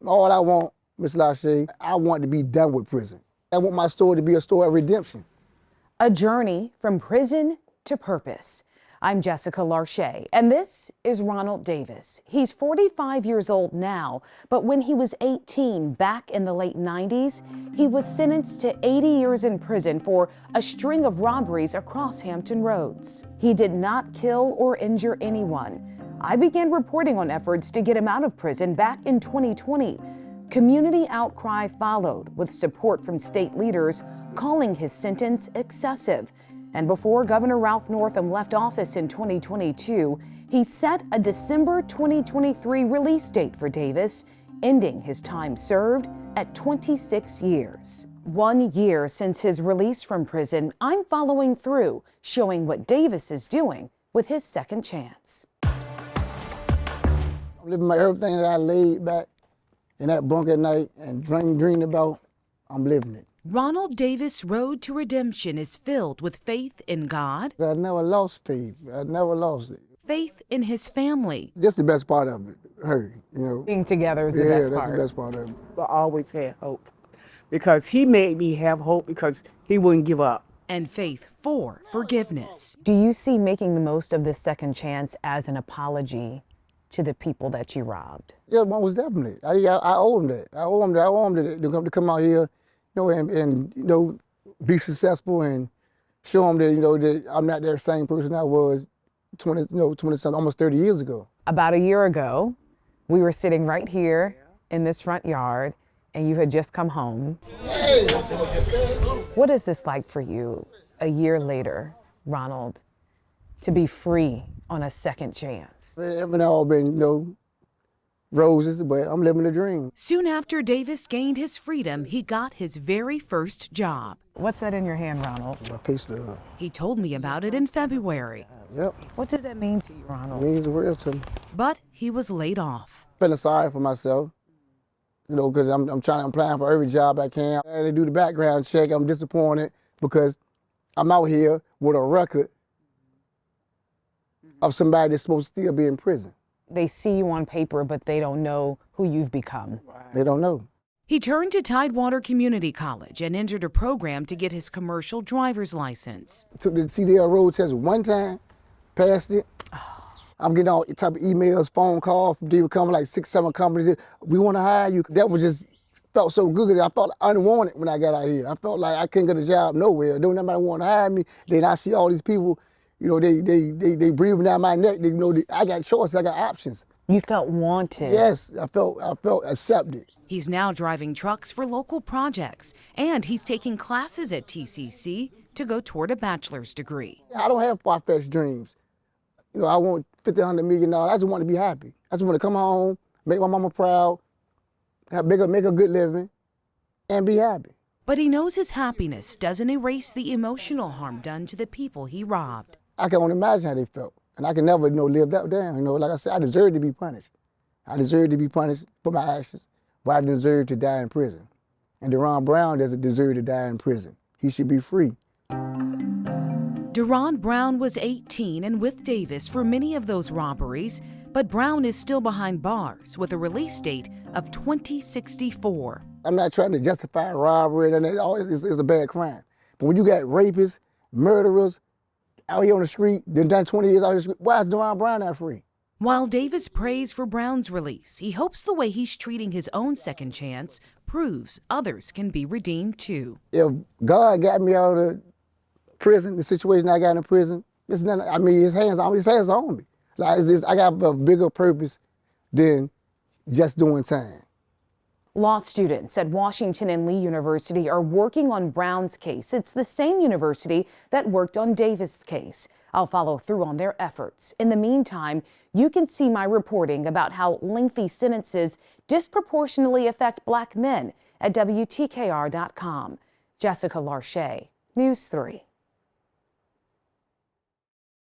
All I want, Miss Larché, I want to be done with prison. I want my story to be a story of redemption. A journey from prison to purpose. I'm Jessica Larché, and this is Ronald Davis. He's 45 years old now, but when he was 18 back in the late 90s, he was sentenced to 80 years in prison for a string of robberies across Hampton Roads. He did not kill or injure anyone. I began reporting on efforts to get him out of prison back in 2020. Community outcry followed, with support from state leaders calling his sentence excessive. And before Governor Ralph Northam left office in 2022, he set a December 2023 release date for Davis, ending his time served at 26 years. 1 year since his release from prison, I'm following through, showing what Davis is doing with his second chance. I'm living my everything that I laid back in that bunk at night and dreamed about, I'm living it. Ronald Davis' road to redemption is filled with faith in God. I never lost faith. I never lost it. Faith in his family. That's the best part of it, her, you know. Being together is the best part. Yeah, that's the best part of it. I always had hope because he made me have hope because he wouldn't give up. And faith for forgiveness. Do you see making the most of this second chance as an apology to the people that you robbed? Yeah, one was definitely. I owe him that. I owe him that to come out here, you know, and you know, be successful and show him that, you know, that I'm not that same person I was 20 something, almost 30 years ago. About a year ago, we were sitting right here in this front yard, and you had just come home. Hey. What is this like for you a year later, Ronald, to be free on a second chance? It haven't all been, you know, roses, but I'm living the dream. Soon after Davis gained his freedom, he got his very first job. What's that in your hand, Ronald? My pay stub. He told me about it in February. Yep. What does that mean to you, Ronald? It means the world to me. But he was laid off. Feeling sorry for myself, you know, because I'm applying for every job I can. And they do the background check. I'm disappointed because I'm out here with a record of somebody that's supposed to still be in prison. They see you on paper, but they don't know who you've become. They don't know. He turned to Tidewater Community College and entered a program to get his commercial driver's license. Took the CDL road test one time, passed it. I'm getting all type of emails, phone calls from people coming, like 6, 7 companies. We want to hire you. That was just felt so good because I felt unwanted when I got out here. I felt like I couldn't get a job nowhere. Don't nobody want to hire me. Then I see all these people, you know, they breathing down my neck. They, you know, I got choices, I got options. You felt wanted. Yes, I felt accepted. He's now driving trucks for local projects, and he's taking classes at TCC to go toward a bachelor's degree. I don't have far-fetched dreams. You know, I want $50, $100 million. I just want to be happy. I just want to come home, make my mama proud, make a good living, and be happy. But he knows his happiness doesn't erase the emotional harm done to the people he robbed. I can only imagine how they felt, and I can never, you know, live that down. You know, like I said, I deserve to be punished. I deserve to be punished for my actions, but I deserve to die in prison. And Deron Brown doesn't deserve to die in prison. He should be free. Deron Brown was 18 and with Davis for many of those robberies, but Brown is still behind bars with a release date of 2064. I'm not trying to justify robbery, and it's a bad crime. But when you got rapists, murderers out here on the street, then done 20 years out on the street, why is Deron Brown not free? While Davis prays for Brown's release, he hopes the way he's treating his own second chance proves others can be redeemed too. If God got me out of prison, the situation I got in prison, it's nothing, I mean, his hands on me. Like, I got a bigger purpose than just doing time. Law students at Washington and Lee University are working on Brown's case. It's the same university that worked on Davis' case. I'll follow through on their efforts. In the meantime, you can see my reporting about how lengthy sentences disproportionately affect Black men at WTKR.com. Jessica Larché, News 3.